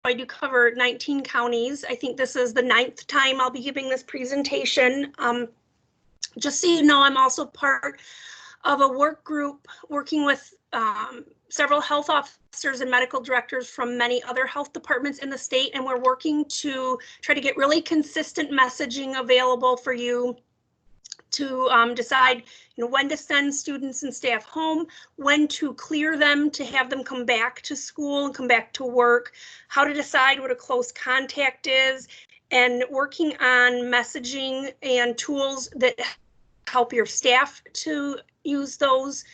I do cover 19 counties. I think this is the 9th time I'll be giving this presentation. Just so you know, I'm also part of a work group working with several health officers and medical directors from many other health departments in the state, and we're working to try to get really consistent messaging available for you to decide, when to send students and staff home, when to clear them to have them come back to school and come back to work, how to decide what a close contact is, and working on messaging and tools that help your staff to use those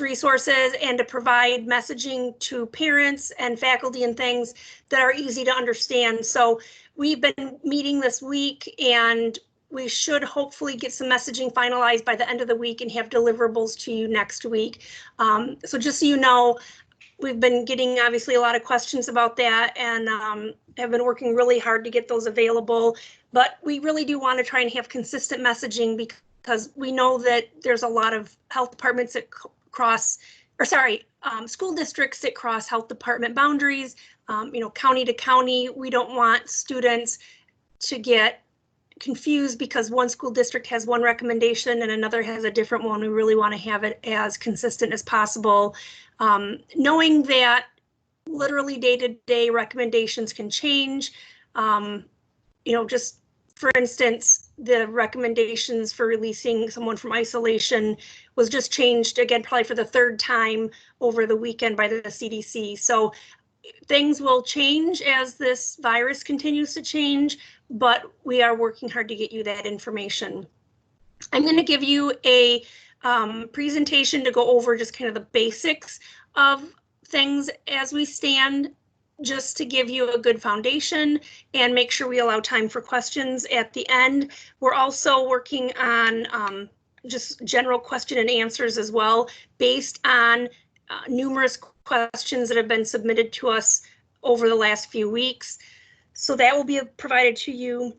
resources, and to provide messaging to parents and faculty and things that are easy to understand. So we've been meeting this week, and we should hopefully get some messaging finalized by the end of the week and have deliverables to you next week. So just so you know, we've been getting obviously a lot of questions about that, and have been working really hard to get those available. But we really do want to try and have consistent messaging, because we know that there's a lot of health departments that school districts that cross health department boundaries, county to county. We don't want students to get confused because one school district has one recommendation and another has a different one. We really want to have it as consistent as possible, knowing that literally day-to-day recommendations can change. Just for instance, the recommendations for releasing someone from isolation was just changed again, probably for the 3rd time over the weekend by the CDC. So things will change as this virus continues to change, but we are working hard to get you that information. I'm going to give you a presentation to go over just kind of the basics of things as we stand, just to give you a good foundation and make sure we allow time for questions at the end. We're also working on just general question and answers as well, based on numerous questions that have been submitted to us over the last few weeks. So that will be provided to you.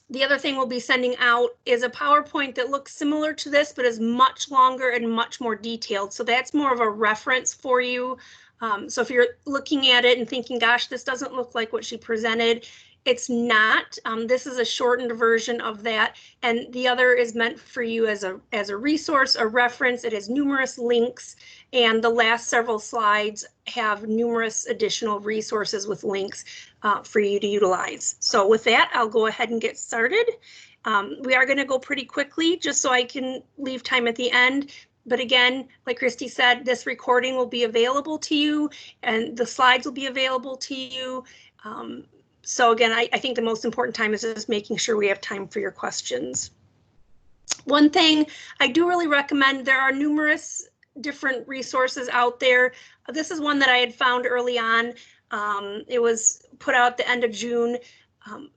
The other thing we'll be sending out is a PowerPoint that looks similar to this, but is much longer and much more detailed. So that's more of a reference for you. So if you're looking at it and thinking, gosh, this doesn't look like what she presented, it's not. This is a shortened version of that, and the other is meant for you as a resource, a reference. It has numerous links, and the last several slides have numerous additional resources with links for you to utilize. So with that, I'll go ahead and get started. We are going to go pretty quickly just so I can leave time at the end. But again, like Christy said, this recording will be available to you, and the slides will be available to you. So again, I think the most important time is just making sure we have time for your questions. One thing I do really recommend, there are numerous different resources out there. This is one that I had found early on. It was put out at the end of June,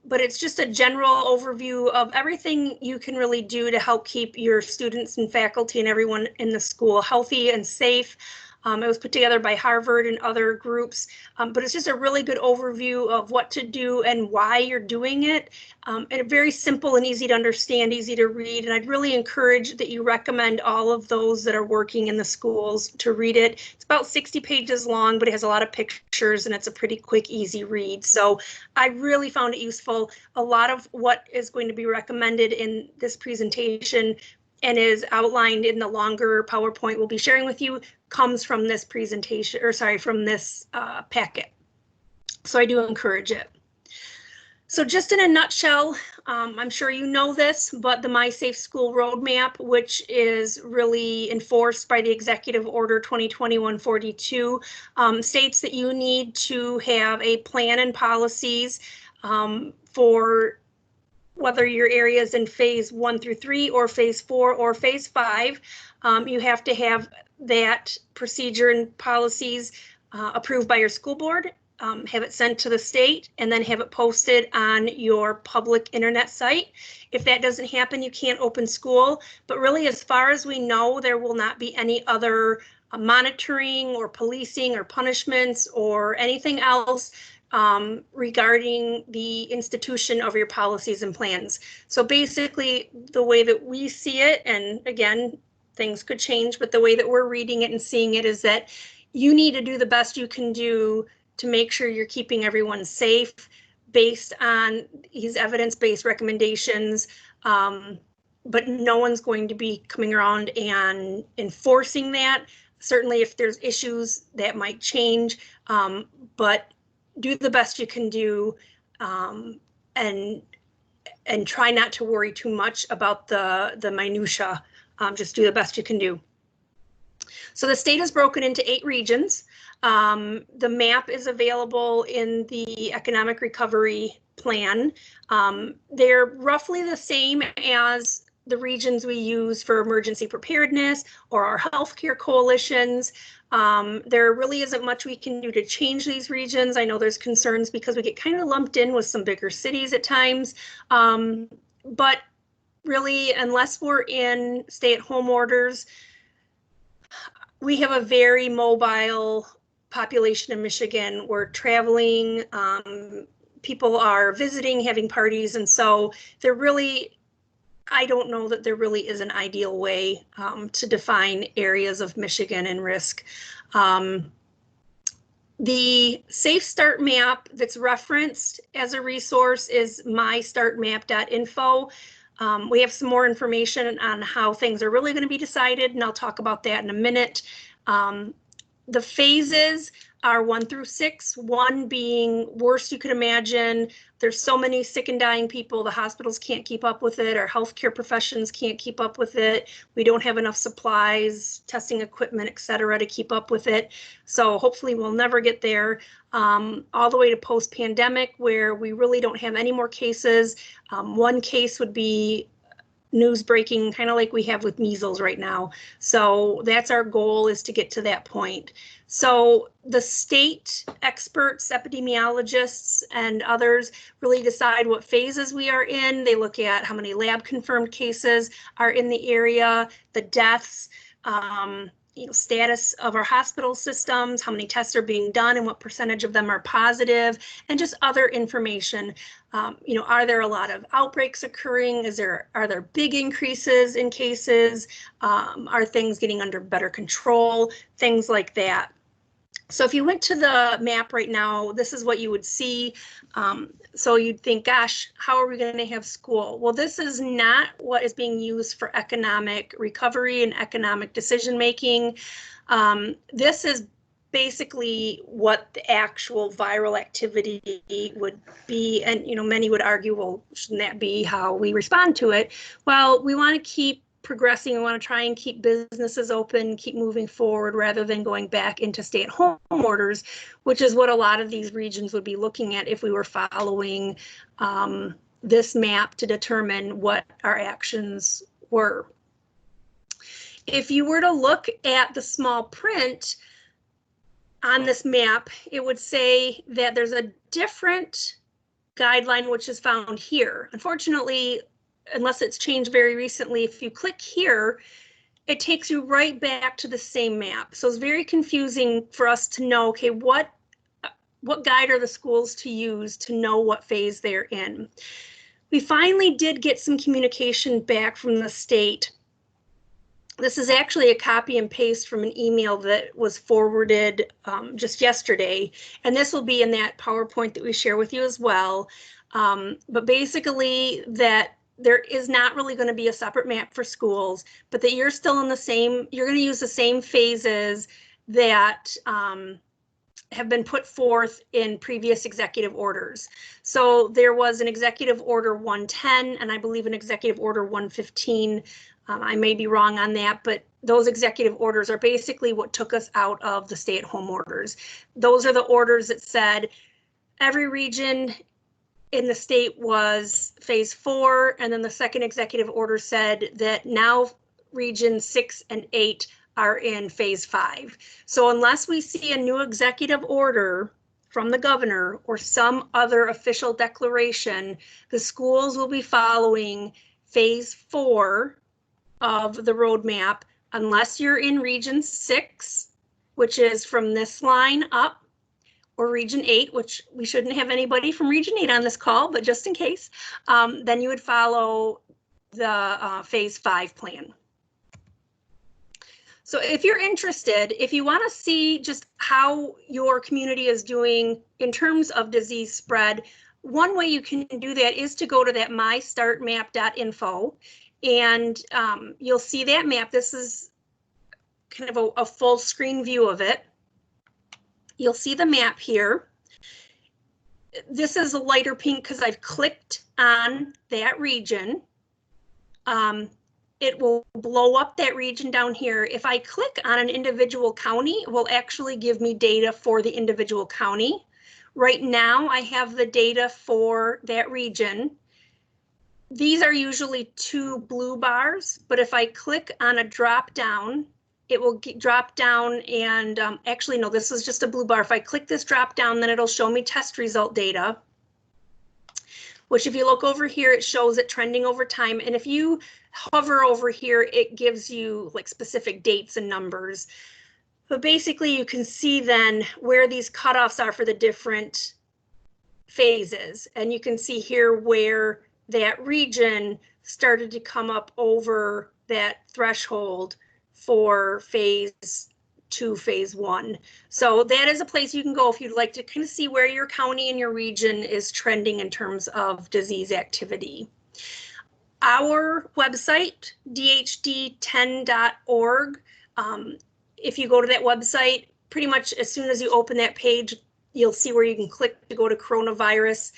but it's just a general overview of everything you can really do to help keep your students and faculty and everyone in the school healthy and safe. It was put together by Harvard and other groups, but it's just a really good overview of what to do and why you're doing it. And very simple and easy to understand, easy to read. And I'd really encourage that you recommend all of those that are working in the schools to read it. It's about 60 pages long, but it has a lot of pictures and it's a pretty quick, easy read. So I really found it useful. A lot of what is going to be recommended in this presentation and is outlined in the longer PowerPoint we'll be sharing with you comes from this presentation, or sorry, from this packet. So I do encourage it. So just in a nutshell, I'm sure you know this, but the My Safe School Roadmap, which is really enforced by the Executive Order 2020-142, states that you need to have a plan and policies for whether your area is in phase 1 through 3 or phase 4 or phase 5, you have to have that procedure and policies approved by your school board, have it sent to the state, and then have it posted on your public internet site. If that doesn't happen, you can't open school. But really, as far as we know, there will not be any other monitoring or policing or punishments or anything else regarding the institution of your policies and plans. So basically, the way that we see it, and again, things could change, but the way that we're reading it and seeing it is that you need to do the best you can do to make sure you're keeping everyone safe based on these evidence-based recommendations. But no one's going to be coming around and enforcing that. Certainly if there's issues that might change, but do the best you can do, and try not to worry too much about the minutia. Just do the best you can do. So the state is broken into 8 regions. The map is available in the economic recovery plan. They're roughly the same as the regions we use for emergency preparedness or our healthcare coalitions. There really isn't much we can do to change these regions. I know there's concerns because we get kind of lumped in with some bigger cities at times. But really, unless we're in stay-at-home orders, we have a very mobile population in Michigan. We're traveling, people are visiting, having parties, and so there really, I don't know that there really is an ideal way to define areas of Michigan in risk. The Safe Start map that's referenced as a resource is mystartmap.info. We have some more information on how things are really going to be decided, and I'll talk about that in a minute. The phases are 1 through 6, 1 being worst you could imagine. There's so many sick and dying people, the hospitals can't keep up with it, our healthcare professions can't keep up with it. We don't have enough supplies, testing equipment, et cetera, to keep up with it. So hopefully we'll never get there. All the way to post-pandemic, where we really don't have any more cases. 1 case would be news breaking, kind of like we have with measles right now. So that's our goal, is to get to that point. So the state experts, epidemiologists, and others really decide what phases we are in. They look at how many lab confirmed cases are in the area, the deaths, status of our hospital systems, how many tests are being done and what percentage of them are positive, and just other information. Are there a lot of outbreaks occurring? Are there big increases in cases? Are things getting under better control? Things like that. So if you went to the map right now, this is what you would see. So you'd think, gosh, how are we going to have school? Well, this is not what is being used for economic recovery and economic decision making. This is basically what the actual viral activity would be. And, many would argue, well, shouldn't that be how we respond to it? Well, we want to keep progressing. We want to try and keep businesses open, keep moving forward, rather than going back into stay-at-home orders, which is what a lot of these regions would be looking at if we were following this map to determine what our actions were. If you were to look at the small print on this map, it would say that there's a different guideline which is found here. Unfortunately, unless it's changed very recently, if you click here, it takes you right back to the same map. So it's very confusing for us to know, okay, what guide are the schools to use to know what phase they're in. We finally did get some communication back from the state. This is actually a copy and paste from an email that was forwarded just yesterday, and this will be in that PowerPoint that we share with you as well. But basically that there is not really going to be a separate map for schools, but that you're still in the same, you're going to use the same phases that have been put forth in previous executive orders. So there was an executive order 110 and I believe an executive order 115. I may be wrong on that, but those executive orders are basically what took us out of the stay-at-home orders. Those are the orders that said every region in the state was phase 4, and then the second executive order said that now regions 6 and 8 are in phase 5. So unless we see a new executive order from the governor or some other official declaration, the schools will be following phase 4 of the roadmap, unless you're in region 6, which is from this line up, or region 8, which we shouldn't have anybody from region 8 on this call, but just in case, then you would follow the phase 5 plan. So if you're interested, if you want to see just how your community is doing in terms of disease spread, one way you can do that is to go to that mystartmap.info, and you'll see that map. This is kind of a full screen view of it. You'll see the map here. This is a lighter pink because I've clicked on that region. It will blow up that region down here. If I click on an individual county, it will actually give me data for the individual county. Right now, I have the data for that region. These are usually 2 blue bars, but if I click on a drop down, it will drop down and actually, no, this is just a blue bar. If I click this drop down, then it'll show me test result data, which if you look over here, it shows it trending over time. And if you hover over here, it gives you like specific dates and numbers. But basically you can see then where these cutoffs are for the different phases. And you can see here where that region started to come up over that threshold for phase 2, phase 1. So that is a place you can go if you'd like to kind of see where your county and your region is trending in terms of disease activity. Our website, DHD10.org, if you go to that website, pretty much as soon as you open that page, you'll see where you can click to go to coronavirus.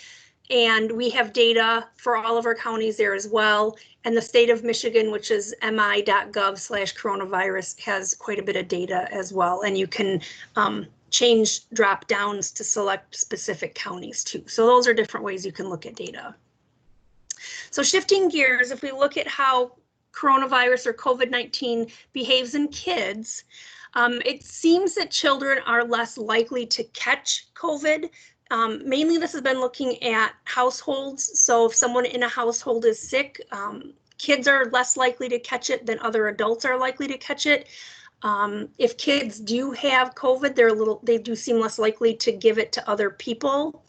And we have data for all of our counties there as well. And the state of Michigan, which is mi.gov/coronavirus, has quite a bit of data as well. And you can change drop downs to select specific counties too. So those are different ways you can look at data. So shifting gears, if we look at how coronavirus or COVID-19 behaves in kids, it seems that children are less likely to catch COVID. Mainly this has been looking at households. So if someone in a household is sick, kids are less likely to catch it than other adults are likely to catch it. If kids do have COVID, they do seem less likely to give it to other people.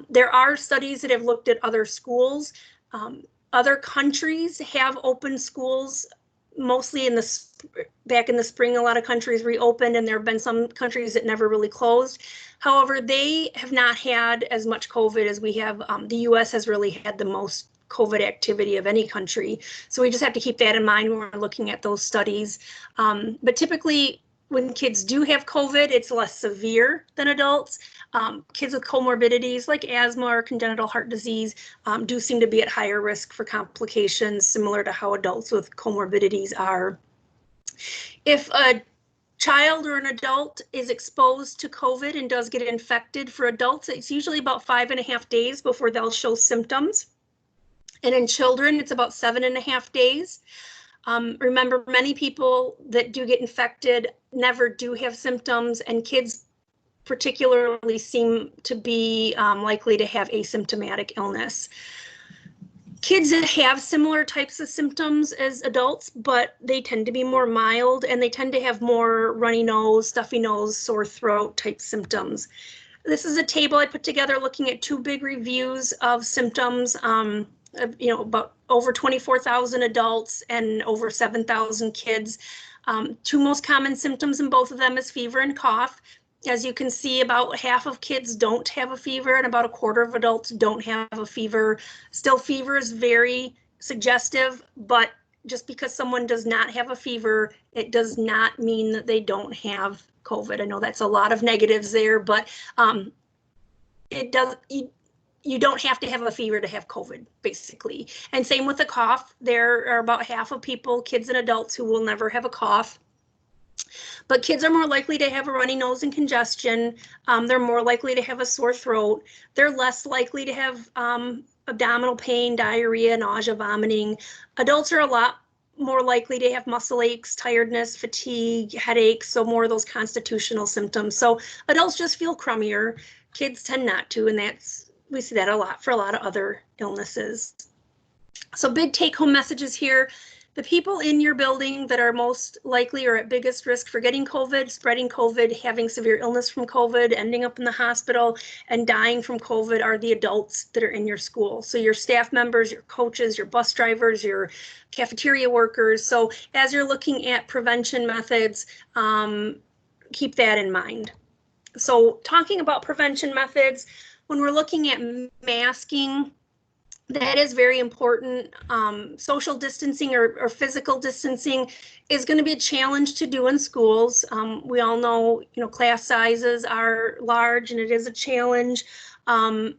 There are studies that have looked at other schools. Other countries have opened schools, mostly back in the spring. A lot of countries reopened, and there have been some countries that never really closed. However, they have not had as much COVID as we have. The US has really had the most COVID activity of any country. So we just have to keep that in mind when we're looking at those studies. But typically, when kids do have COVID, it's less severe than adults. Kids with comorbidities like asthma or congenital heart disease do seem to be at higher risk for complications, similar to how adults with comorbidities are. If a child or an adult is exposed to COVID and does get infected, for adults, it's usually about 5.5 days before they'll show symptoms. And in children, it's about 7.5 days. Remember, many people that do get infected never do have symptoms, and kids particularly seem to be likely to have asymptomatic illness. Kids that have similar types of symptoms as adults, but they tend to be more mild, and they tend to have more runny nose, stuffy nose, sore throat type symptoms. This is a table I put together looking at 2 big reviews of symptoms. About over 24,000 adults and over 7,000 kids. 2 most common symptoms in both of them is fever and cough. As you can see, about half of kids don't have a fever, and about 1/4 of adults don't have a fever. Still, fever is very suggestive, but just because someone does not have a fever, it does not mean that they don't have COVID. I know that's a lot of negatives there, but it does. You don't have to have a fever to have COVID, basically. And same with the cough. There are about half of people, kids and adults, who will never have a cough. But kids are more likely to have a runny nose and congestion. They're more likely to have a sore throat. They're less likely to have abdominal pain, diarrhea, nausea, vomiting. Adults are a lot more likely to have muscle aches, tiredness, fatigue, headaches, so more of those constitutional symptoms. So adults just feel crummier. Kids tend not to, and we see that a lot for a lot of other illnesses. So big take-home messages here. The people in your building that are most likely or at biggest risk for getting COVID, spreading COVID, having severe illness from COVID, ending up in the hospital, and dying from COVID are the adults that are in your school. So your staff members, your coaches, your bus drivers, your cafeteria workers. So as you're looking at prevention methods, keep that in mind. So talking about prevention methods, when we're looking at masking, that is very important. Social distancing or physical distancing is going to be a challenge to do in schools. We all know, class sizes are large and it is a challenge. And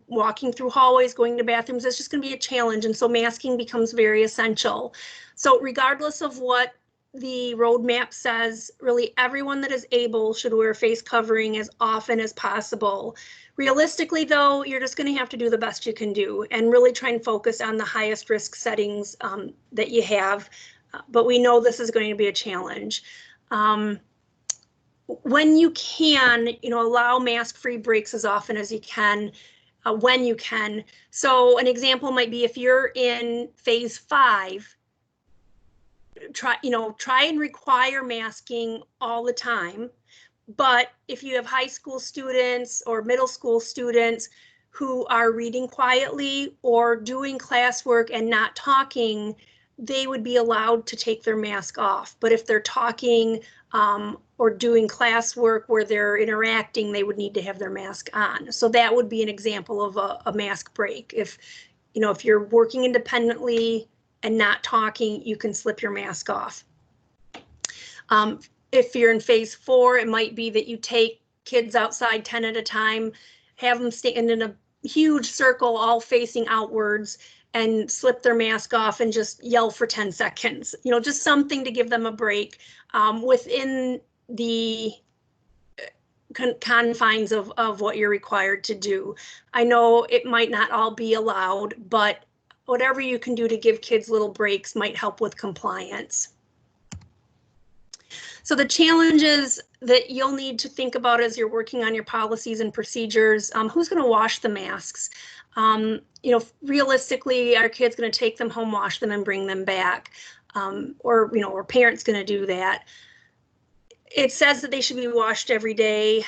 walking through hallways, going to bathrooms, it's just going to be a challenge. And so masking becomes very essential. So regardless of what the roadmap says, really everyone that is able should wear a face covering as often as possible. Realistically, though, you're just going to have to do the best you can do and really try and focus on the highest risk settings that you have. But we know this is going to be a challenge. When you can, allow mask-free breaks as often as you can, when you can. So an example might be if you're in phase 5, try and require masking all the time. But if you have high school students or middle school students who are reading quietly or doing classwork and not talking, they would be allowed to take their mask off. But if they're talking or doing classwork where they're interacting, they would need to have their mask on. So that would be an example of a mask break. If you're working independently and not talking, you can slip your mask off. If you're in phase 4, it might be that you take kids outside 10 at a time, have them stand in a huge circle, all facing outwards, and slip their mask off and just yell for 10 seconds. Just something to give them a break within the confines of what you're required to do. I know it might not all be allowed, but whatever you can do to give kids little breaks might help with compliance. So the challenges that you'll need to think about as you're working on your policies and procedures, who's going to wash the masks? Realistically, our kid's going to take them home, wash them, and bring them back. Or parents going to do that. It says that they should be washed every day.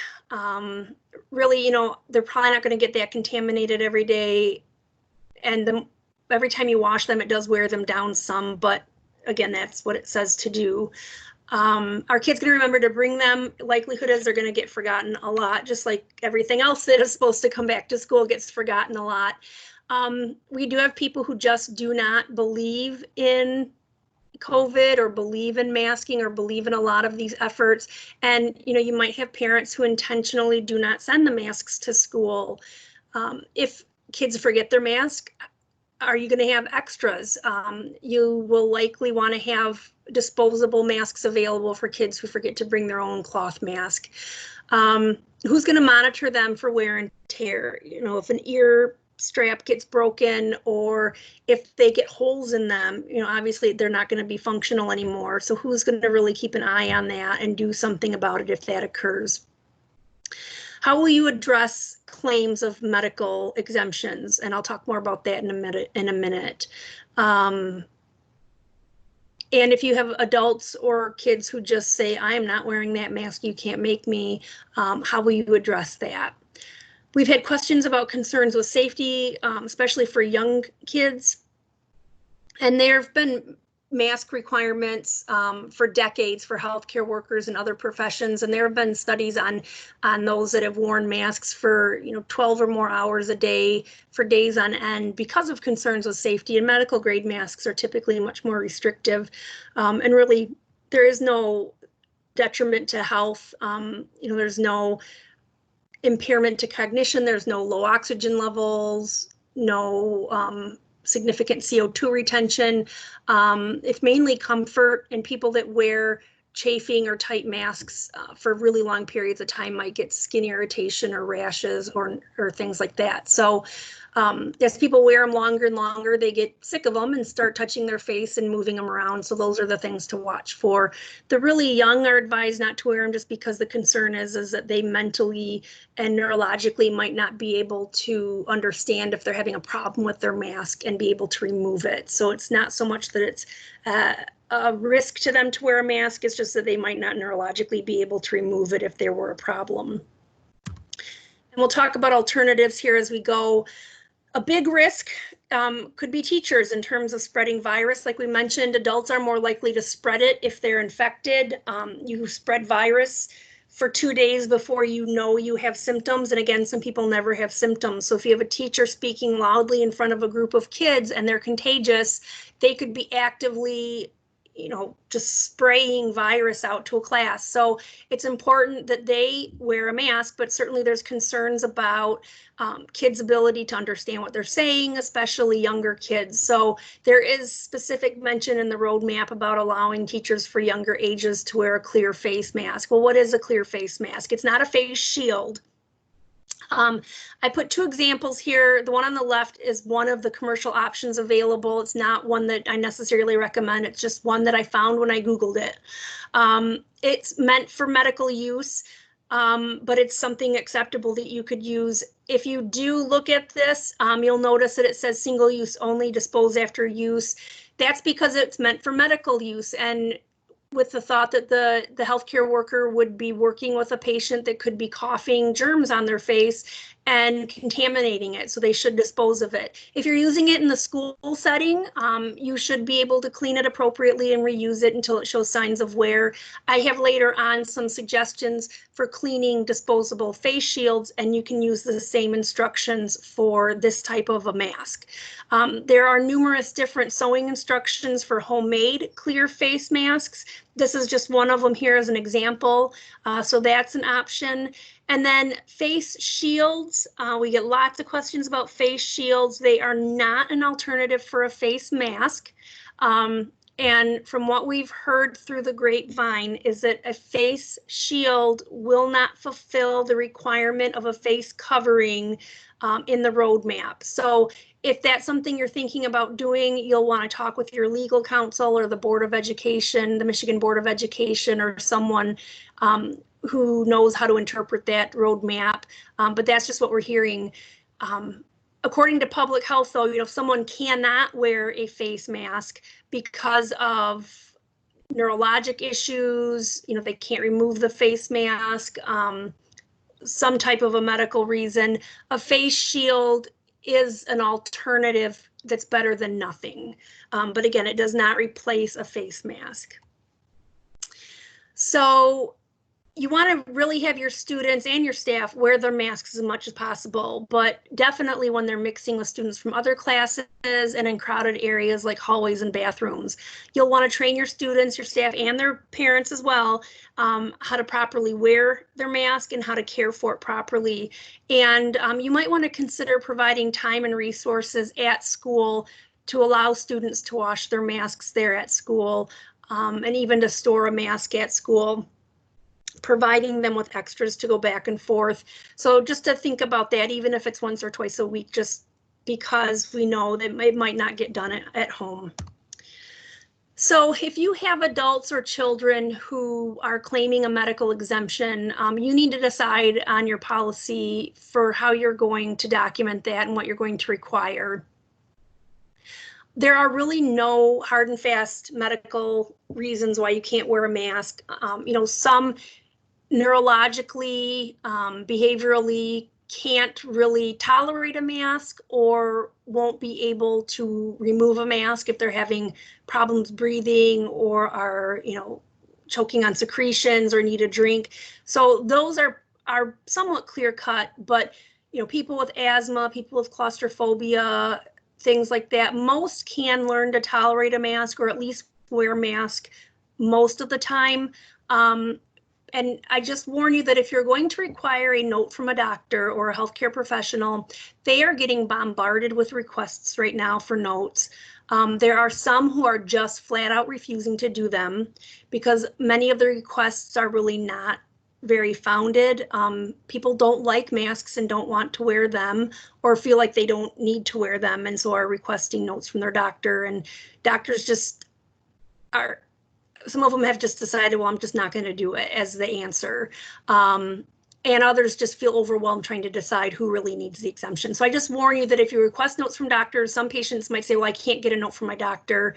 Really, they're probably not going to get that contaminated every day. And every time you wash them, it does wear them down some, but again, that's what it says to do. Our kids going to remember to bring them. Likelihood is they're going to get forgotten a lot, just like everything else that is supposed to come back to school gets forgotten a lot. We do have people who just do not believe in COVID or believe in masking or believe in a lot of these efforts. And, you might have parents who intentionally do not send the masks to school. If kids forget their mask, are you going to have extras? You will likely want to have disposable masks available for kids who forget to bring their own cloth mask. Who's going to monitor them for wear and tear? If an ear strap gets broken or if they get holes in them, obviously they're not going to be functional anymore. So who's going to really keep an eye on that and do something about it if that occurs? How will you address claims of medical exemptions? And I'll talk more about that in a minute. And if you have adults or kids who just say, I am not wearing that mask, you can't make me, how will you address that? We've had questions about concerns with safety, especially for young kids. And there have been mask requirements for decades for healthcare workers and other professions. And there have been studies on those that have worn masks for 12 or more hours a day for days on end because of concerns with safety. And medical grade masks are typically much more restrictive. And really, there is no detriment to health. There's no impairment to cognition. There's no low oxygen levels, no significant CO2 retention. It's mainly comfort, and people that wear chafing or tight masks for really long periods of time might get skin irritation or rashes or things like that. So as people wear them longer and longer, they get sick of them and start touching their face and moving them around. So those are the things to watch for. The really young are advised not to wear them just because the concern is that they mentally and neurologically might not be able to understand if they're having a problem with their mask and be able to remove it. So it's not so much that it's a risk to them to wear a mask, it's just that they might not neurologically be able to remove it if there were a problem. And we'll talk about alternatives here as we go. A big risk could be teachers in terms of spreading virus. Like we mentioned, adults are more likely to spread it if they're infected. You spread virus for 2 days before you know you have symptoms. And again, some people never have symptoms. So if you have a teacher speaking loudly in front of a group of kids and they're contagious, they could be actively, just spraying virus out to a class. So it's important that they wear a mask, but certainly there's concerns about kids' ability to understand what they're saying, especially younger kids. So there is specific mention in the roadmap about allowing teachers for younger ages to wear a clear face mask. Well, what is a clear face mask? It's not a face shield. I put 2 examples here. The one on the left is one of the commercial options available. It's not one that I necessarily recommend. It's just one that I found when I Googled it. It's meant for medical use, but it's something acceptable that you could use. If you do look at this, you'll notice that it says single use only, dispose after use. That's because it's meant for medical use, and with the thought that the healthcare worker would be working with a patient that could be coughing germs on their face and contaminating it, so they should dispose of it. If you're using it in the school setting, you should be able to clean it appropriately and reuse it until it shows signs of wear. I have later on some suggestions for cleaning disposable face shields, and you can use the same instructions for this type of a mask. There are numerous different sewing instructions for homemade clear face masks. This is just one of them here as an example. So that's an option. And then face shields, we get lots of questions about face shields. They are not an alternative for a face mask. And from what we've heard through the grapevine is that a face shield will not fulfill the requirement of a face covering in the roadmap. So if that's something you're thinking about doing, you'll want to talk with your legal counsel or the Board of Education, the Michigan Board of Education, or someone who knows how to interpret that roadmap. But that's just what we're hearing. According to public health, though, if someone cannot wear a face mask because of neurologic issues, they can't remove the face mask, some type of a medical reason, a face shield is an alternative that's better than nothing. But again, it does not replace a face mask. So you want to really have your students and your staff wear their masks as much as possible, but definitely when they're mixing with students from other classes and in crowded areas like hallways and bathrooms. You'll want to train your students, your staff, and their parents as well, how to properly wear their mask and how to care for it properly. And you might want to consider providing time and resources at school to allow students to wash their masks there at school, and even to store a mask at school, providing them with extras to go back and forth. So just to think about that, even if it's once or twice a week, just because we know that it might not get done at home. So if you have adults or children who are claiming a medical exemption, you need to decide on your policy for how you're going to document that and what you're going to require. There are really no hard and fast medical reasons why you can't wear a mask. Some neurologically, behaviorally can't really tolerate a mask or won't be able to remove a mask if they're having problems breathing or are, choking on secretions or need a drink. So those are somewhat clear cut, but, people with asthma, people with claustrophobia, things like that, most can learn to tolerate a mask or at least wear a mask most of the time. And I just warn you that if you're going to require a note from a doctor or a healthcare professional, they are getting bombarded with requests right now for notes. There are some who are just flat out refusing to do them because many of the requests are really not very founded. People don't like masks and don't want to wear them or feel like they don't need to wear them, and so are requesting notes from their doctor. And doctors just are, some of them have just decided, well, I'm just not going to do it as the answer. And others just feel overwhelmed trying to decide who really needs the exemption. So I just warn you that if you request notes from doctors, some patients might say, well, I can't get a note from my doctor.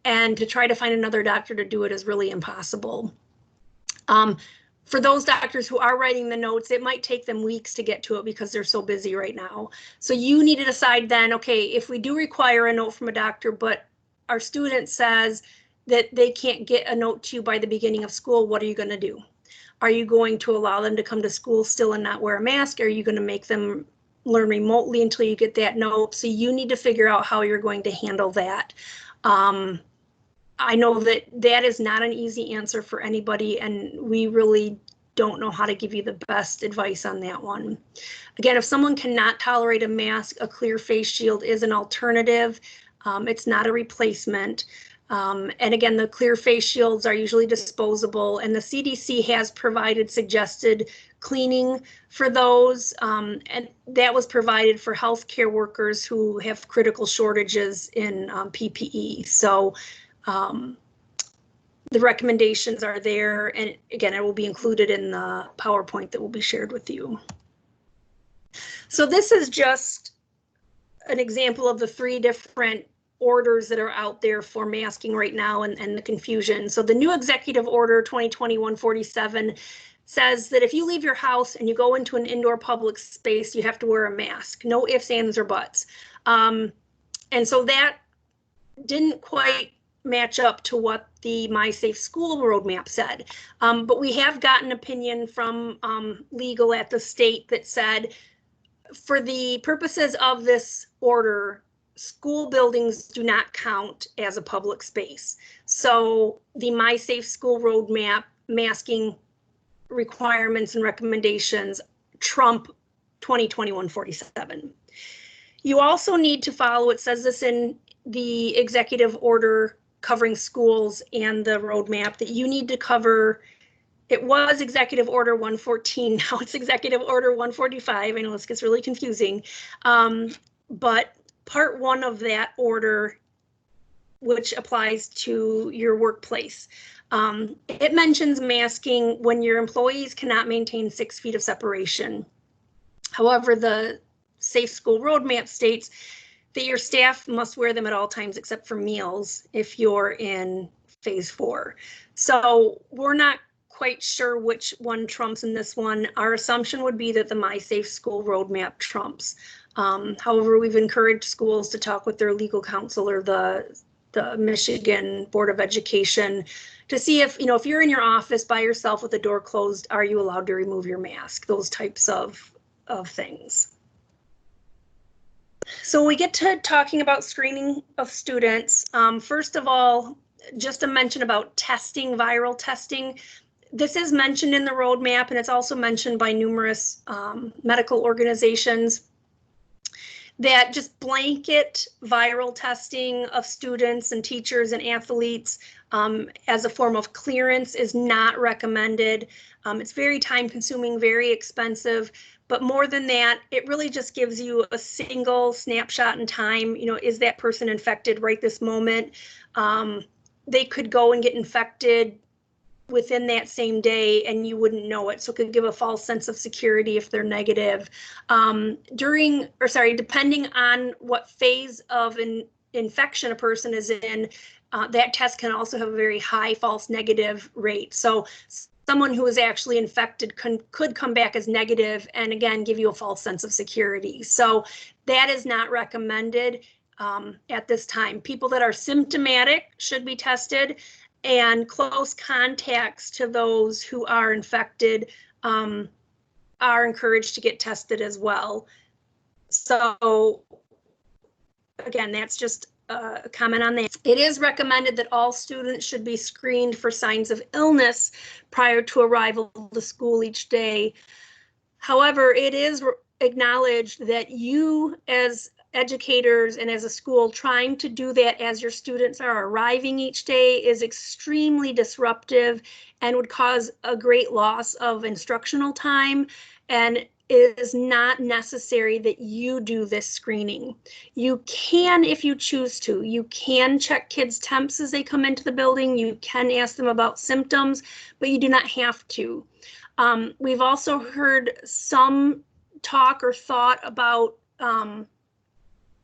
And to try to find another doctor to do it is really impossible. For those doctors who are writing the notes, it might take them weeks to get to it because they're so busy right now. So you need to decide then, okay, if we do require a note from a doctor, but our student says that they can't get a note to you by the beginning of school, what are you going to do? Are you going to allow them to come to school still and not wear a mask? Or are you going to make them learn remotely until you get that note? So you need to figure out how you're going to handle that. I know that that is not an easy answer for anybody, and we really don't know how to give you the best advice on that one. Again, if someone cannot tolerate a mask, a clear face shield is an alternative. It's not a replacement. And again, the clear face shields are usually disposable, and the CDC has provided suggested cleaning for those, and that was provided for healthcare workers who have critical shortages in PPE. So the recommendations are there, and again, it will be included in the PowerPoint that will be shared with you. So this is just an example of the 3 different orders that are out there for masking right now and the confusion. So the new Executive Order 2020-147 says that if you leave your house and you go into an indoor public space, you have to wear a mask. No ifs, ands, or buts. And so that didn't quite match up to what the My Safe School roadmap said. But we have gotten opinion from legal at the state that said, for the purposes of this order, school buildings do not count as a public space. So the My Safe School roadmap masking requirements and recommendations trump 2020-147. You also need to follow, it says this in the executive order covering schools and the roadmap, that you need to cover, it was Executive Order 114, now it's Executive Order 145. I know this gets really confusing, but Part 1 of that order, which applies to your workplace, it mentions masking when your employees cannot maintain 6 feet of separation. However, the Safe School Roadmap states that your staff must wear them at all times except for meals if you're in phase 4. So we're not quite sure which one trumps in this one. Our assumption would be that the My Safe School Roadmap trumps. However, we've encouraged schools to talk with their legal counsel or the Michigan Board of Education to see if, you know, if you're in your office by yourself with the door closed, are you allowed to remove your mask? Those types of things. So we get to talking about screening of students. First of all, just a mention about testing, viral testing. This is mentioned in the roadmap, and it's also mentioned by numerous medical organizations, that just blanket viral testing of students and teachers and athletes as a form of clearance is not recommended. It's very time consuming, very expensive, but more than that, it really just gives you a single snapshot in time. You know, is that person infected right this moment? They could go and get infected within that same day and you wouldn't know it. So it could give a false sense of security if they're negative. Depending on what phase of an infection a person is in, that test can also have a very high false negative rate. So someone who is actually infected could come back as negative and again give you a false sense of security. So that is not recommended at this time. People that are symptomatic should be tested, and close contacts to those who are infected are encouraged to get tested as well. So again, that's just comment on that. It is recommended that all students should be screened for signs of illness prior to arrival to school each day. However, it is acknowledged that you as educators and as a school trying to do that as your students are arriving each day is extremely disruptive and would cause a great loss of instructional time, and it is not necessary that you do this screening. You can, if you choose to, you can check kids' temps as they come into the building. You can ask them about symptoms, but you do not have to. We've also heard some talk or thought about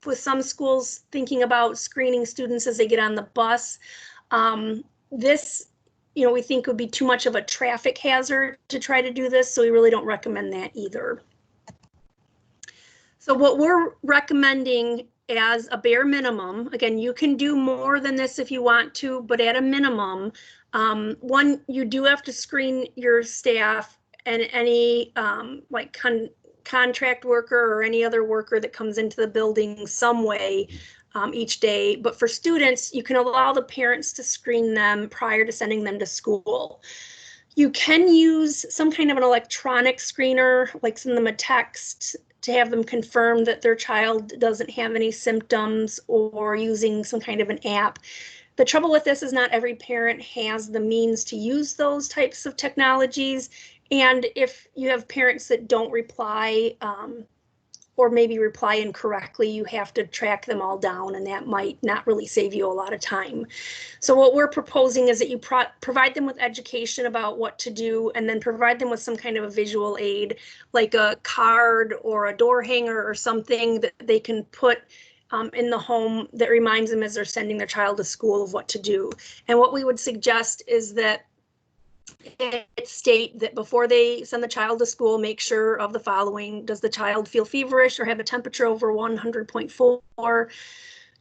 with some schools thinking about screening students as they get on the bus. This, we think would be too much of a traffic hazard to try to do this, so we really don't recommend that either. So what we're recommending as a bare minimum, again, you can do more than this if you want to, but at a minimum, one, you do have to screen your staff and any like contract worker or any other worker that comes into the building some way each day. But for students, you can allow the parents to screen them prior to sending them to school. You can use some kind of an electronic screener, like send them a text to have them confirm that their child doesn't have any symptoms, or using some kind of an app. The trouble with this is not every parent has the means to use those types of technologies. And if you have parents that don't reply or maybe reply incorrectly, you have to track them all down, and that might not really save you a lot of time. So what we're proposing is that you provide them with education about what to do, and then provide them with some kind of a visual aid, like a card or a door hanger or something that they can put in the home that reminds them as they're sending their child to school of what to do. And what we would suggest is that it state that before they send the child to school, make sure of the following. Does the child feel feverish or have a temperature over 100.4?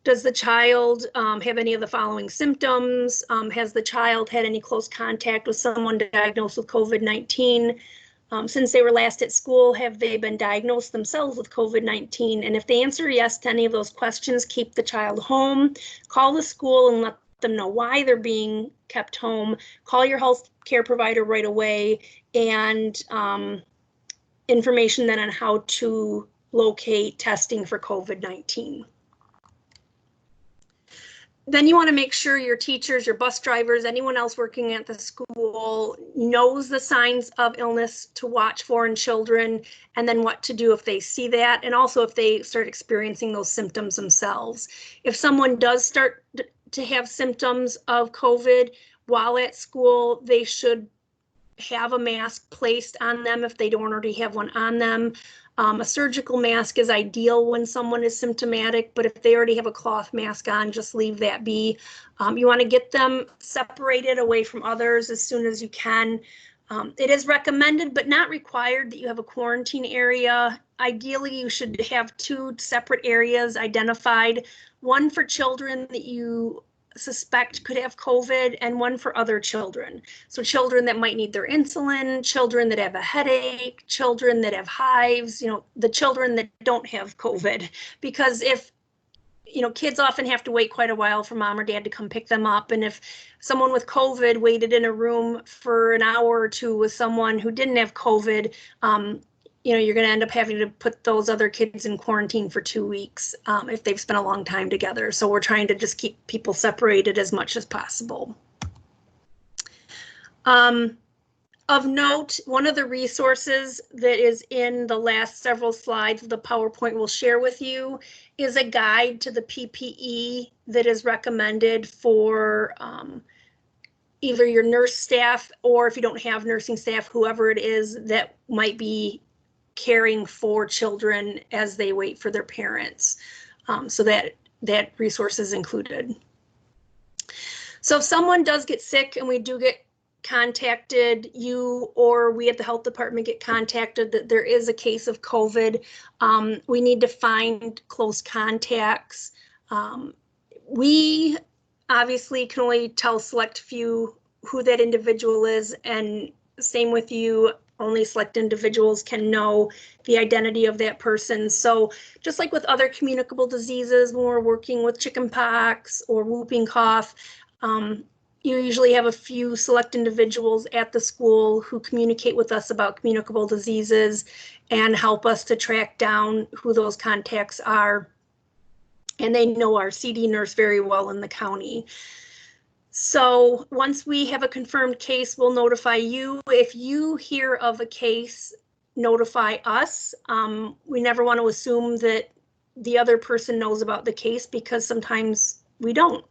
Does the child have any of the following symptoms? Has the child had any close contact with someone diagnosed with COVID-19? Since they were last at school, have they been diagnosed themselves with COVID-19? And if they answer yes to any of those questions, keep the child home. Call the school and let them know why they're being kept home. Call your health care provider right away, and information then on how to locate testing for COVID-19. Then you want to make sure your teachers, your bus drivers, anyone else working at the school knows the signs of illness to watch for in children, and then what to do if they see that, and also if they start experiencing those symptoms themselves. If someone does start to have symptoms of COVID while at school, they should have a mask placed on them if they don't already have one on them. A surgical mask is ideal when someone is symptomatic, but if they already have a cloth mask on, just leave that be. You want to get them separated away from others as soon as you can. It is recommended but not required that you have a quarantine area. Ideally, you should have 2 separate areas identified, one for children that you suspect could have COVID and one for other children. So children that might need their insulin, children that have a headache, children that have hives, the children that don't have COVID. Because if, kids often have to wait quite a while for mom or dad to come pick them up. And if someone with COVID waited in a room for an hour or 2 with someone who didn't have COVID, you're going to end up having to put those other kids in quarantine for 2 weeks if they've spent a long time together. So we're trying to just keep people separated as much as possible. Of note, one of the resources that is in the last several slides of the PowerPoint we'll share with you is a guide to the PPE that is recommended for either your nurse staff, or if you don't have nursing staff, whoever it is that might be caring for children as they wait for their parents. So that resource is included. So if someone does get sick and we do get contacted, you or we at the health department get contacted that there is a case of COVID, we need to find close contacts. We obviously can only tell select few who that individual is, and same with you. Only select individuals can know the identity of that person. So just like with other communicable diseases, when we're working with chickenpox or whooping cough, you usually have a few select individuals at the school who communicate with us about communicable diseases and help us to track down who those contacts are. And they know our CD nurse very well in the county. So once we have a confirmed case, we'll notify you. If you hear of a case, notify us. We never want to assume that the other person knows about the case because sometimes we don't.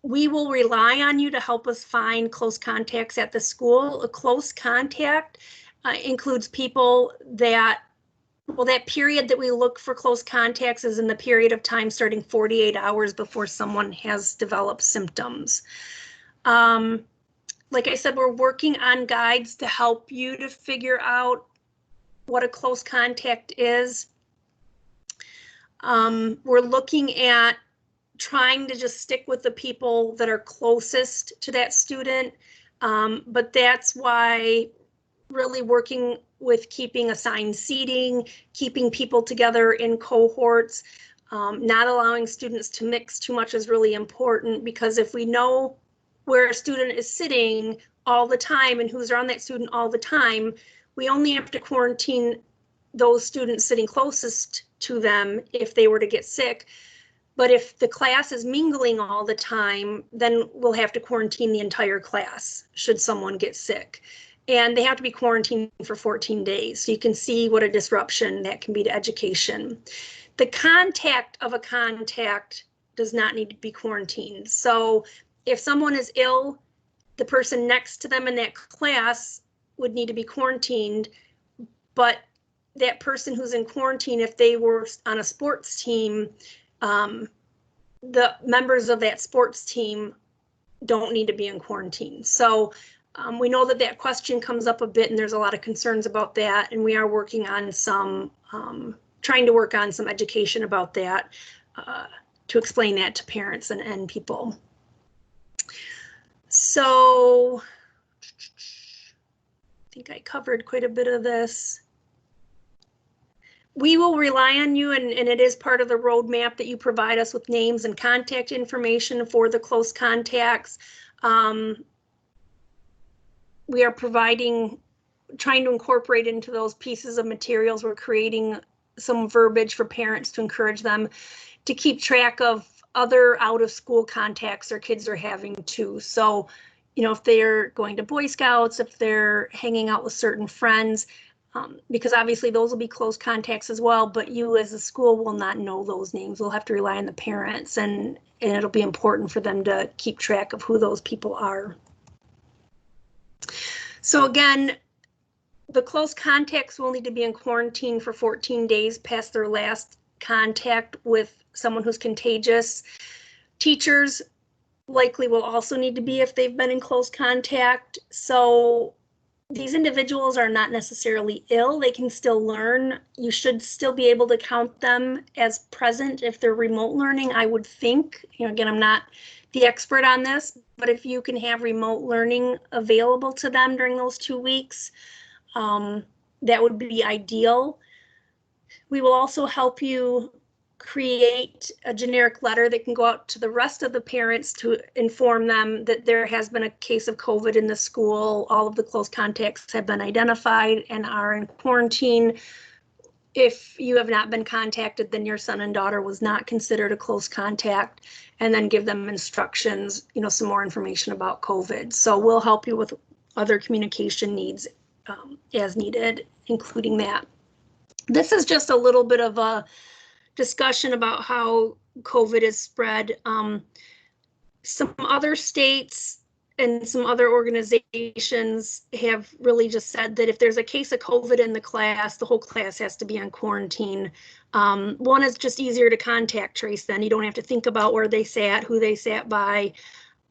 We will rely on you to help us find close contacts at the school. A close contact includes people that, well, that period that we look for close contacts is in the period of time starting 48 hours before someone has developed symptoms. Like I said, we're working on guides to help you to figure out what a close contact is. We're looking at trying to just stick with the people that are closest to that student. But that's why really working with keeping assigned seating, keeping people together in cohorts, not allowing students to mix too much is really important, because if we know where a student is sitting all the time and who's around that student all the time, we only have to quarantine those students sitting closest to them if they were to get sick. But if the class is mingling all the time, then we'll have to quarantine the entire class should someone get sick. And they have to be quarantined for 14 days. So you can see what a disruption that can be to education. The contact of a contact does not need to be quarantined. So if someone is ill, the person next to them in that class would need to be quarantined, but that person who's in quarantine, if they were on a sports team, the members of that sports team don't need to be in quarantine. So we know that that question comes up a bit, and there's a lot of concerns about that, and we are working on some, trying to work on some education about that to explain that to parents and people. So I think I covered quite a bit of this. We will rely on you, and it is part of the roadmap that you provide us with names and contact information for the close contacts. We are trying to incorporate into those pieces of materials. We're creating some verbiage for parents to encourage them to keep track of other out of school contacts their kids are having too. So, you know, if they're going to Boy Scouts, if they're hanging out with certain friends, because obviously those will be close contacts as well, but you as a school will not know those names. We'll have to rely on the parents, and it'll be important for them to keep track of who those people are. So again, the close contacts will need to be in quarantine for 14 days past their last contact with someone who's contagious. Teachers likely will also need to be if they've been in close contact. So these individuals are not necessarily ill. They can still learn. You should still be able to count them as present if they're remote learning, I would think. You know, again, I'm not the expert on this, but if you can have remote learning available to them during those 2 weeks, that would be ideal. We will also help you create a generic letter that can go out to the rest of the parents to inform them that there has been a case of COVID in the school. All of the close contacts have been identified and are in quarantine. If you have not been contacted, then your son and daughter was not considered a close contact, and then give them instructions, you know, some more information about COVID. So we'll help you with other communication needs as needed, including that. This is just a little bit of a discussion about how COVID is spread. Some other states and some other organizations have really just said that if there's a case of COVID in the class, the whole class has to be on quarantine. One is just easier to contact trace then. You don't have to think about where they sat, who they sat by.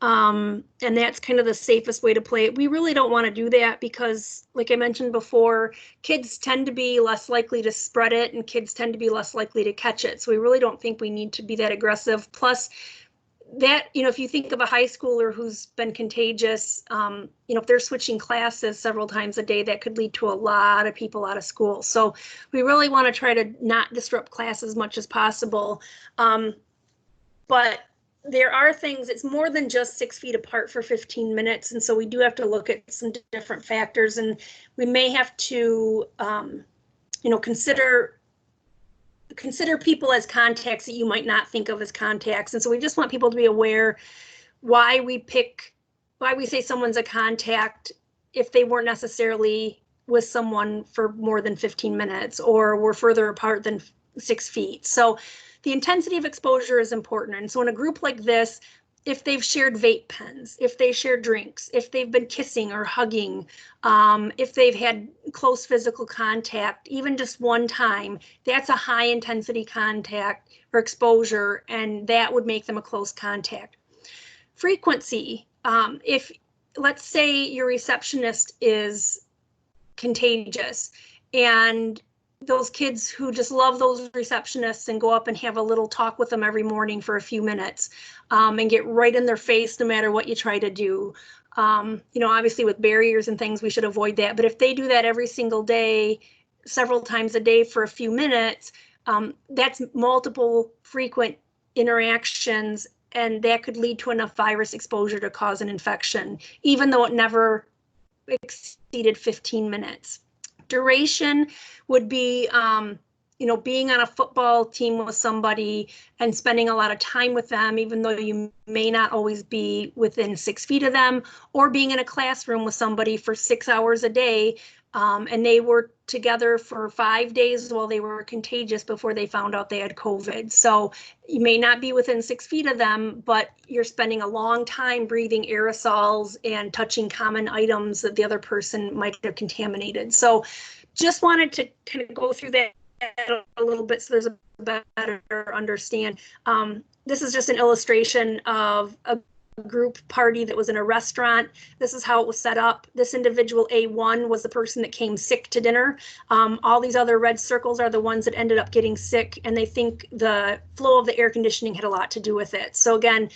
And that's kind of the safest way to play it. We really don't want to do that because, like I mentioned before, kids tend to be less likely to spread it and kids tend to be less likely to catch it. So we really don't think we need to be that aggressive. Plus, that, if you think of a high schooler who's been contagious, if they're switching classes several times a day, that could lead to a lot of people out of school. So we really want to try to not disrupt class as much as possible. But there are things, it's more than just 6 feet apart for 15 minutes. And so we do have to look at some different factors, and we may have to, consider people as contacts that you might not think of as contacts. And so we just want people to be aware why we say someone's a contact if they weren't necessarily with someone for more than 15 minutes or were further apart than 6 feet. So the intensity of exposure is important. And so in a group like this, if they've shared vape pens, if they share drinks, if they've been kissing or hugging, if they've had close physical contact, even just one time, that's a high intensity contact or exposure, and that would make them a close contact. Frequency, if let's say your receptionist is contagious and those kids who just love those receptionists and go up and have a little talk with them every morning for a few minutes, and get right in their face no matter what you try to do. Obviously with barriers and things, we should avoid that. But if they do that every single day, several times a day for a few minutes, that's multiple frequent interactions, and that could lead to enough virus exposure to cause an infection, even though it never exceeded 15 minutes. Duration would be, being on a football team with somebody and spending a lot of time with them, even though you may not always be within 6 feet of them, or being in a classroom with somebody for 6 hours a day, and they were together for 5 days while they were contagious before they found out they had COVID. So you may not be within 6 feet of them, but you're spending a long time breathing aerosols and touching common items that the other person might have contaminated. So just wanted to kind of go through that a little bit so there's a better understand. This is just an illustration of a group party that was in a restaurant. This is how it was set up. This individual A1 was the person that came sick to dinner. All these other red circles are the ones that ended up getting sick, and they think the flow of the air conditioning had a lot to do with it. So again,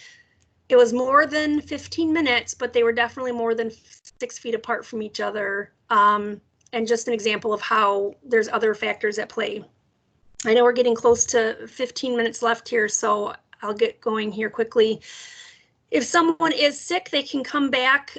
it was more than 15 minutes, but they were definitely more than 6 feet apart from each other. And just an example of how there's other factors at play. I know we're getting close to 15 minutes left here, so I'll get going here quickly. If someone is sick, they can come back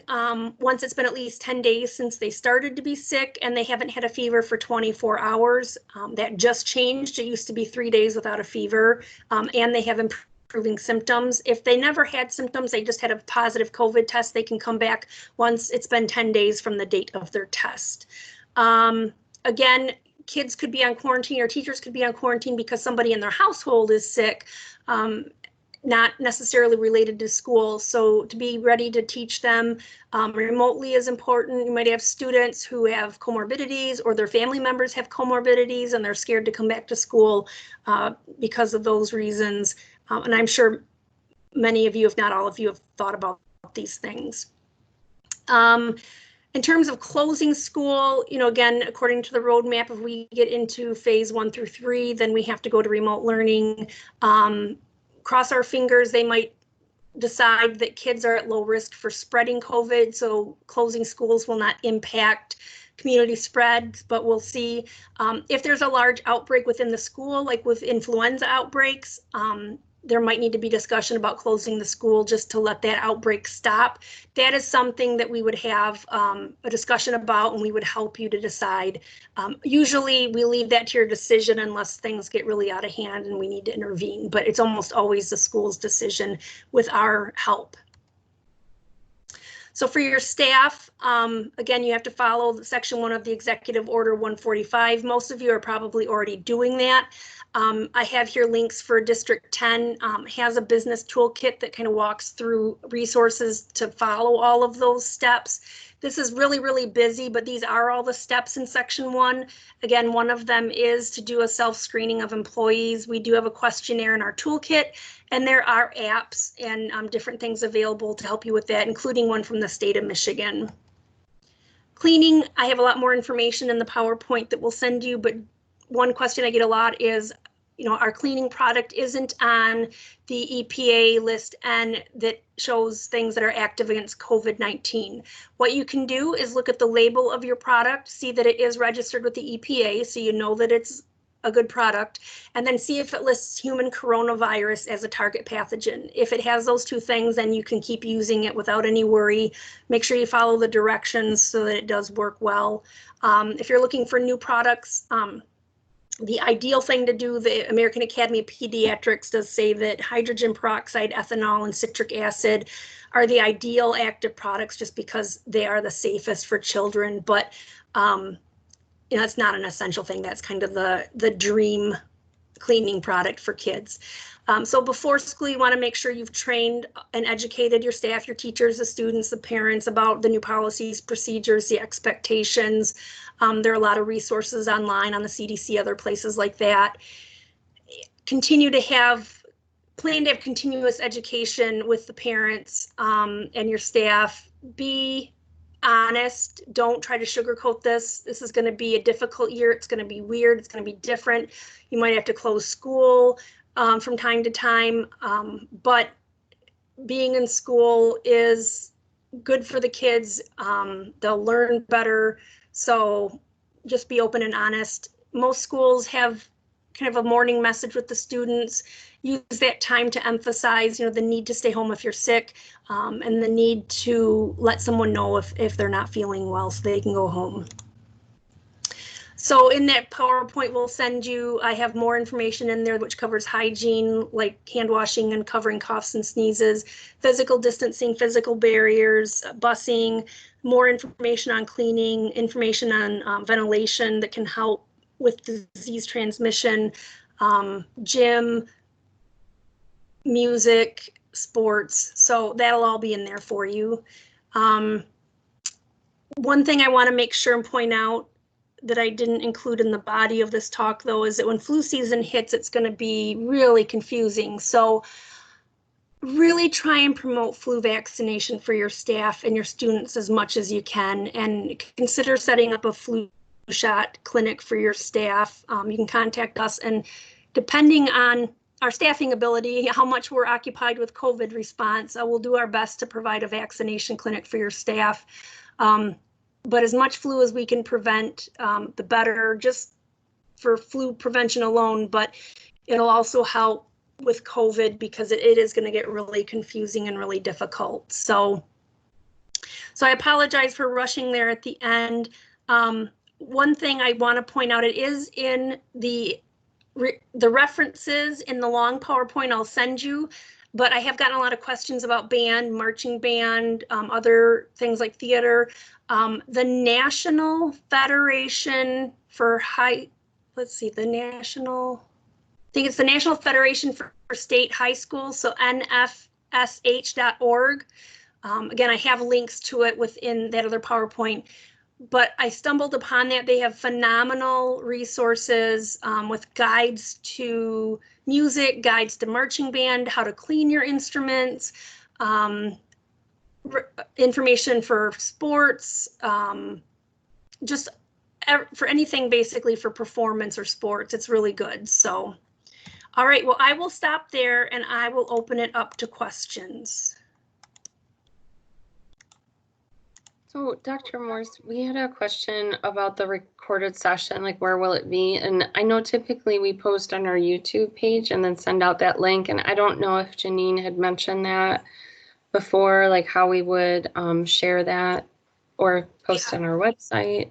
once it's been at least 10 days since they started to be sick and they haven't had a fever for 24 hours. That just changed. It used to be 3 days without a fever, and they have improving symptoms. If they never had symptoms, they just had a positive COVID test, they can come back once it's been 10 days from the date of their test. Again, kids could be on quarantine or teachers could be on quarantine because somebody in their household is sick, not necessarily related to school. So to be ready to teach them remotely is important. You might have students who have comorbidities or their family members have comorbidities and they're scared to come back to school because of those reasons. And I'm sure many of you, if not all of you, have thought about these things. In terms of closing school, again, according to the roadmap, if we get into phase 1 through 3, then we have to go to remote learning. Cross our fingers, they might decide that kids are at low risk for spreading COVID, so closing schools will not impact community spread, but we'll see. If there's a large outbreak within the school, like with influenza outbreaks, there might need to be discussion about closing the school just to let that outbreak stop. That is something that we would have a discussion about, and we would help you to decide. Usually we leave that to your decision unless things get really out of hand and we need to intervene, but it's almost always the school's decision with our help. So for your staff, again, you have to follow Section 1 of the Executive Order 145. Most of you are probably already doing that. I have here links for District 10, has a business toolkit that kind of walks through resources to follow all of those steps. This is really, really busy, but these are all the steps in Section 1. Again, one of them is to do a self-screening of employees. We do have a questionnaire in our toolkit, and there are apps and different things available to help you with that, including one from the state of Michigan. Cleaning, I have a lot more information in the PowerPoint that we'll send you, but one question I get a lot is, our cleaning product isn't on the EPA list and that shows things that are active against COVID-19. What you can do is look at the label of your product, see that it is registered with the EPA, so you know that it's a good product, and then see if it lists human coronavirus as a target pathogen. If it has those two things, then you can keep using it without any worry. Make sure you follow the directions so that it does work well. If you're looking for new products, the ideal thing to do, the American Academy of Pediatrics does say that hydrogen peroxide, ethanol, and citric acid are the ideal active products just because they are the safest for children. But it's not an essential thing. That's kind of the dream cleaning product for kids. So before school, you want to make sure you've trained and educated your staff, your teachers, the students, the parents about the new policies, procedures, the expectations. There are a lot of resources online on the CDC, other places like that. Plan to have continuous education with the parents and your staff. Be honest. Don't try to sugarcoat this. This is going to be a difficult year. It's going to be weird. It's going to be different. You might have to close school from time to time, but being in school is good for the kids. They'll learn better. So just be open and honest. Most schools have kind of a morning message with the students. Use that time to emphasize, the need to stay home if you're sick, and the need to let someone know if they're not feeling well so they can go home. So in that PowerPoint we'll send you, I have more information in there which covers hygiene, like hand washing and covering coughs and sneezes, physical distancing, physical barriers, busing, more information on cleaning, information on ventilation that can help with disease transmission, gym, music, sports. So that'll all be in there for you. One thing I want to make sure and point out that I didn't include in the body of this talk, though, is that when flu season hits, it's going to be really confusing. So really try and promote flu vaccination for your staff and your students as much as you can, and consider setting up a flu shot clinic for your staff. You can contact us, and depending on our staffing ability, how much we're occupied with COVID response, we'll do our best to provide a vaccination clinic for your staff. But as much flu as we can prevent, the better, just for flu prevention alone, but it'll also help with COVID because it is going to get really confusing and really difficult. So I apologize for rushing there at the end. One thing I want to point out, it is in the references in the long PowerPoint I'll send you, but I have gotten a lot of questions about band, marching band, other things like theater. The National Federation for I think it's the National Federation for State High Schools, so nfsh.org. Again, I have links to it within that other PowerPoint, but I stumbled upon that. They have phenomenal resources with guides to music, guides to marching band, how to clean your instruments, information for sports, just for anything basically for performance or sports. It's really good. So, all right, well, I will stop there and I will open it up to questions. So, Dr. Morse, we had a question about the recorded session, like where will it be? And I know typically we post on our YouTube page and then send out that link. And I don't know if Janine had mentioned that before, like how we would share that or post on our website.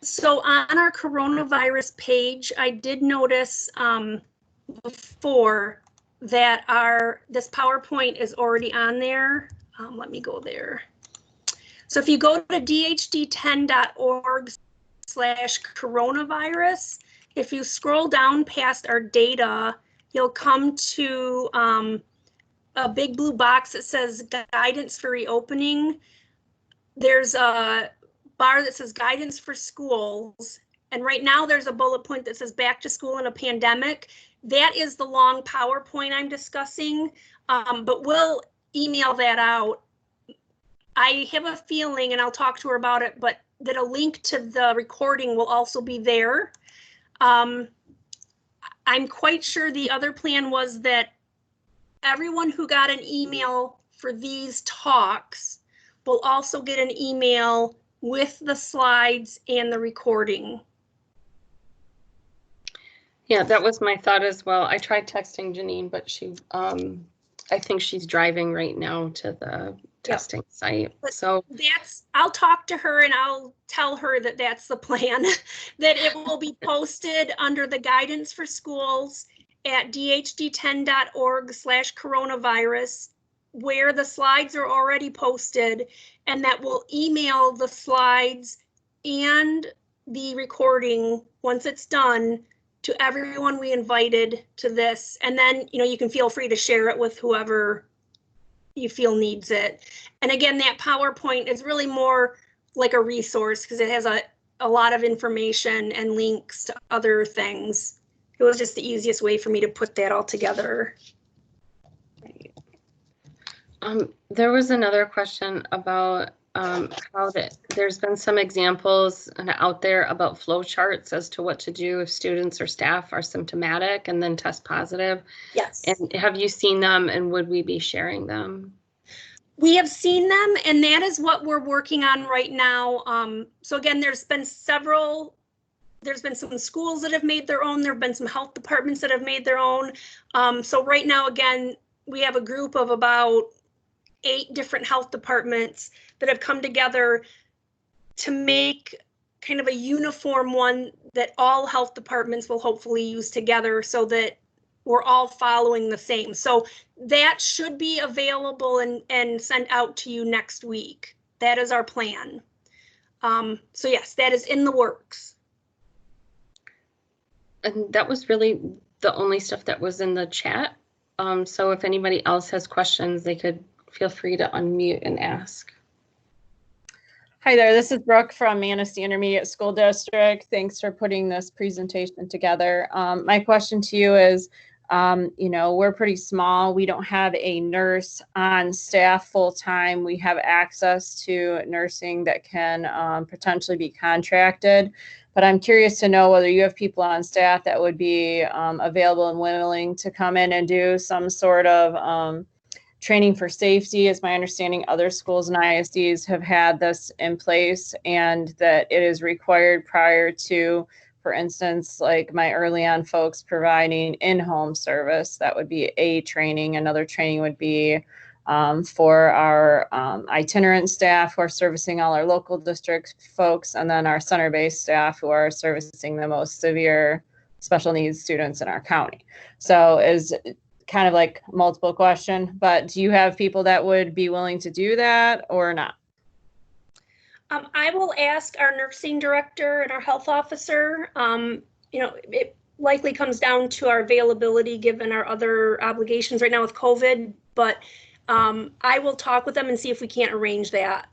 So on our coronavirus page, I did notice before that this PowerPoint is already on there. Let me go there. So if you go to dhdten.org/coronavirus, if you scroll down past our data, you'll come to a big blue box that says guidance for reopening. There's a bar that says guidance for schools. And right now there's a bullet point that says back to school in a pandemic. That is the long PowerPoint I'm discussing, but we'll email that out. I have a feeling, and I'll talk to her about it, but that a link to the recording will also be there. I I'm quite sure the other plan was that everyone who got an email for these talks will also get an email with the slides and the recording. Yeah, that was my thought as well. I tried texting Janine, but she, I think she's driving right now to the testing site. But so I'll talk to her and I'll tell her that that's the plan, that it will be posted under the guidance for schools at dhd10.org/coronavirus, where the slides are already posted, and that will email the slides and the recording once it's done to everyone we invited to this. And then, you can feel free to share it with whoever you feel needs it. And again, that PowerPoint is really more like a resource because it has a lot of information and links to other things. It was just the easiest way for me to put that all together. There was another question about how there's been some examples out there about flow charts as to what to do if students or staff are symptomatic and then test positive. Yes. And have you seen them, and would we be sharing them? We have seen them, and that is what we're working on right now. So again, there's been some schools that have made their own. There have been some health departments that have made their own. So right now, again, we have a group of about 8 different health departments that have come together to make kind of a uniform one that all health departments will hopefully use together so that we're all following the same. So that should be available and sent out to you next week. That is our plan. So yes, that is in the works. And that was really the only stuff that was in the chat. So if anybody else has questions, they could feel free to unmute and ask. Hi there, this is Brooke from Manistee Intermediate School District. Thanks for putting this presentation together. My question to you is, we're pretty small. We don't have a nurse on staff full time. We have access to nursing that can potentially be contracted. But I'm curious to know whether you have people on staff that would be available and willing to come in and do some sort of training for safety. It's my understanding other schools and ISDs have had this in place, and that it is required prior to, for instance, like my early on folks providing in-home service. That would be a training. Another training would be for our itinerant staff who are servicing all our local district folks, and then our center-based staff who are servicing the most severe special needs students in our county. So is kind of like multiple question, but do you have people that would be willing to do that or not? I will ask our nursing director and our health officer. It likely comes down to our availability given our other obligations right now with COVID, but I will talk with them and see if we can't arrange that.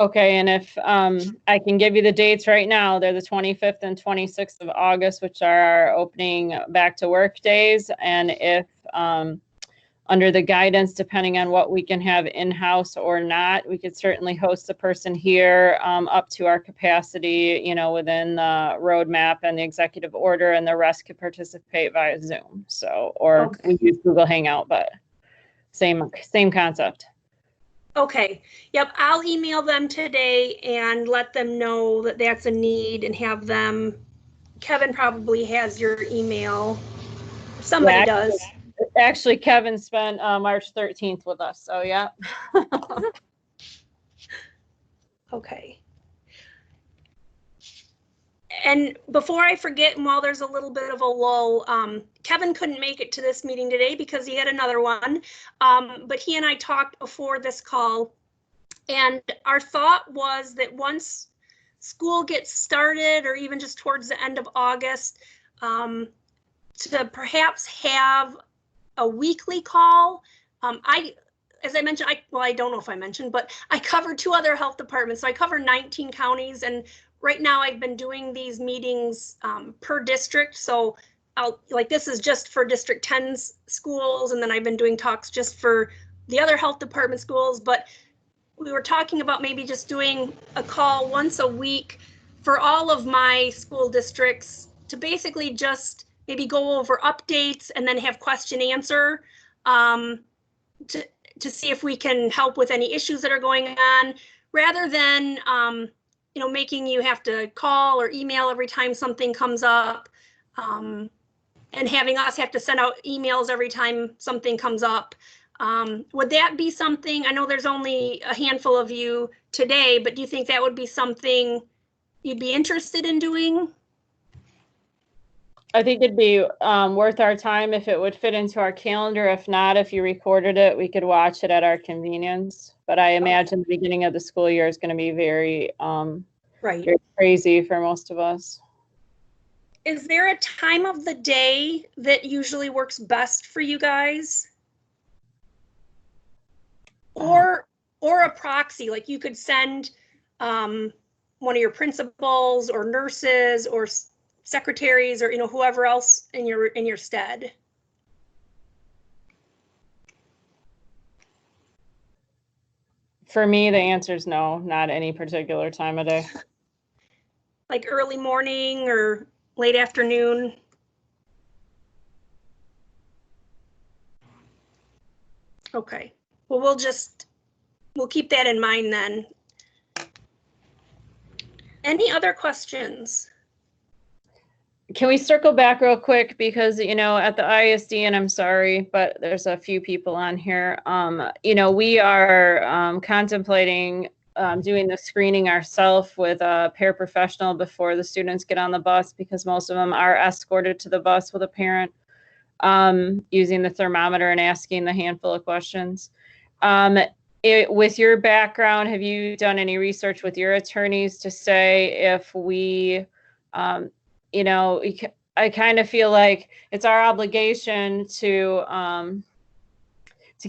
Okay, and if I can give you the dates right now, they're the 25th and 26th of August, which are our opening back to work days. And if under the guidance, depending on what we can have in-house or not, we could certainly host a person here up to our capacity, within the roadmap and the executive order, and the rest could participate via Zoom. So, or okay. We use Google Hangout, but same concept. Okay. Yep. I'll email them today and let them know that that's a need and have them. Kevin probably has your email. Somebody does. Actually, Kevin spent March 13th with us. So yeah. Okay. And before I forget, and while there's a little bit of a lull, Kevin couldn't make it to this meeting today because he had another one. But he and I talked before this call, and our thought was that once school gets started, or even just towards the end of August, to perhaps have a weekly call. As I mentioned, I don't know if I mentioned, but I cover 2 other health departments. So I cover 19 counties, and right now I've been doing these meetings per district. So this is just for District 10's schools, and then I've been doing talks just for the other health department schools. But we were talking about maybe just doing a call once a week for all of my school districts to basically just maybe go over updates and then have question answer to see if we can help with any issues that are going on, rather than making you have to call or email every time something comes up, and having us have to send out emails every time something comes up. Would that be something, I know there's only a handful of you today, but do you think that would be something you'd be interested in doing? I think it'd be worth our time if it would fit into our calendar. If not, if you recorded it, we could watch it at our convenience. But I imagine the beginning of the school year is going to be very, very crazy for most of us. Is there a time of the day that usually works best for you guys? Or a proxy, like you could send one of your principals or nurses or secretaries or whoever else in your stead. For me, the answer is no, not any particular time of day. Like early morning or late afternoon? Okay, well, we'll keep that in mind then. Any other questions? Can we circle back real quick, because at the ISD, and I'm sorry, but there's a few people on here, we are contemplating doing the screening ourselves with a paraprofessional before the students get on the bus, because most of them are escorted to the bus with a parent, using the thermometer and asking the handful of questions. With your background, have you done any research with your attorneys to say if we, I kind of feel like it's our obligation to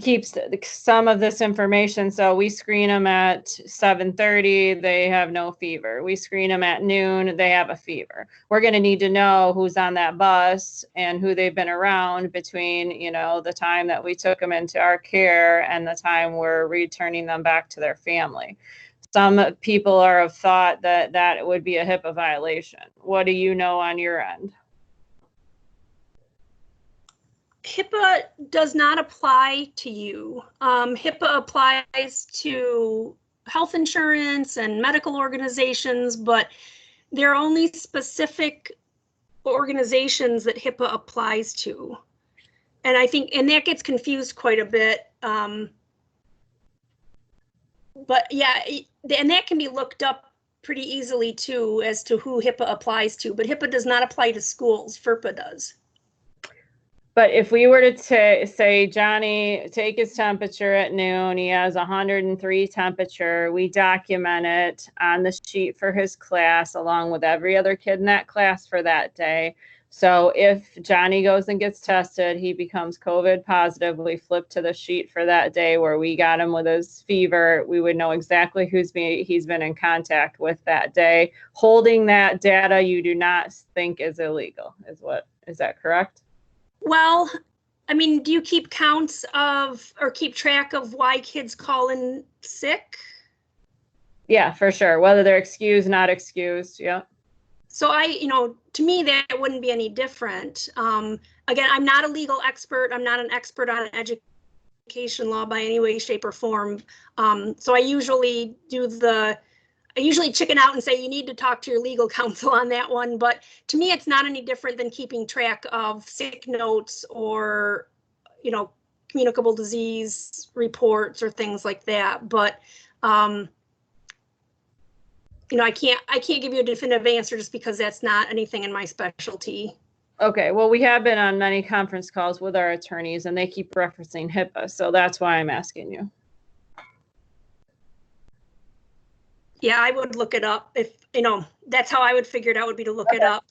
keep some of this information. So we screen them at 7:30, they have no fever. We screen them at noon, they have a fever. We're going to need to know who's on that bus and who they've been around between, the time that we took them into our care and the time we're returning them back to their family. Some people are of thought that that would be a HIPAA violation. What do you know on your end? HIPAA does not apply to you. HIPAA applies to health insurance and medical organizations, but there are only specific organizations that HIPAA applies to. And I think, and that gets confused quite a bit. But yeah, and that can be looked up pretty easily too, as to who HIPAA applies to, but HIPAA does not apply to schools, FERPA does. But if we were to say, Johnny, take his temperature at noon, he has 103 temperature, we document it on the sheet for his class along with every other kid in that class for that day. So if Johnny goes and gets tested, he becomes COVID positive, we flip to the sheet for that day where we got him with his fever, we would know exactly he's been in contact with that day. Holding that data you do not think is illegal, is that correct? Well, I mean, do you keep counts of, or keep track of why kids call in sick? Yeah, for sure. Whether they're excused, not excused. Yeah. So to me, that wouldn't be any different. Again, I'm not a legal expert. I'm not an expert on education law by any way, shape, or form. So I usually chicken out and say you need to talk to your legal counsel on that one. But to me, it's not any different than keeping track of sick notes or, communicable disease reports or things like that. But, I can't give you a definitive answer just because that's not anything in my specialty. Okay. Well, we have been on many conference calls with our attorneys and they keep referencing HIPAA. So that's why I'm asking you. Yeah, I would look it up if, that's how I would figure it out, would be to look it up.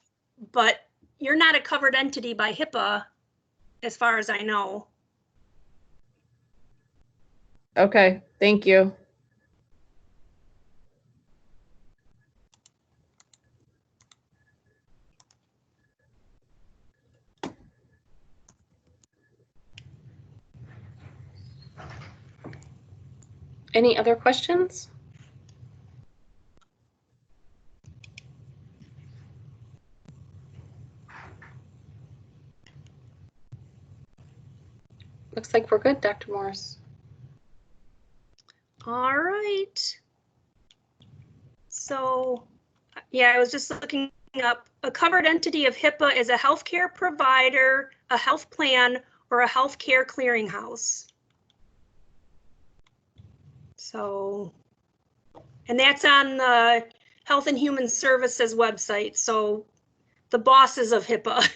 But you're not a covered entity by HIPAA, as far as I know. Okay, thank you. Any other questions? looks like we're good, Dr. Morris. All right. So, yeah, I was just looking up. A covered entity of HIPAA is a healthcare provider, a health plan, or a healthcare clearinghouse. So, and that's on the Health and Human Services website. So the bosses of HIPAA.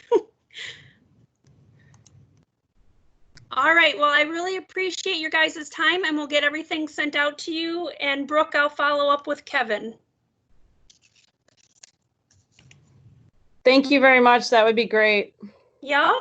All right, well, I really appreciate your guys' time, and we'll get everything sent out to you. And Brooke, I'll follow up with Kevin. Thank you very much. That would be great. Yeah.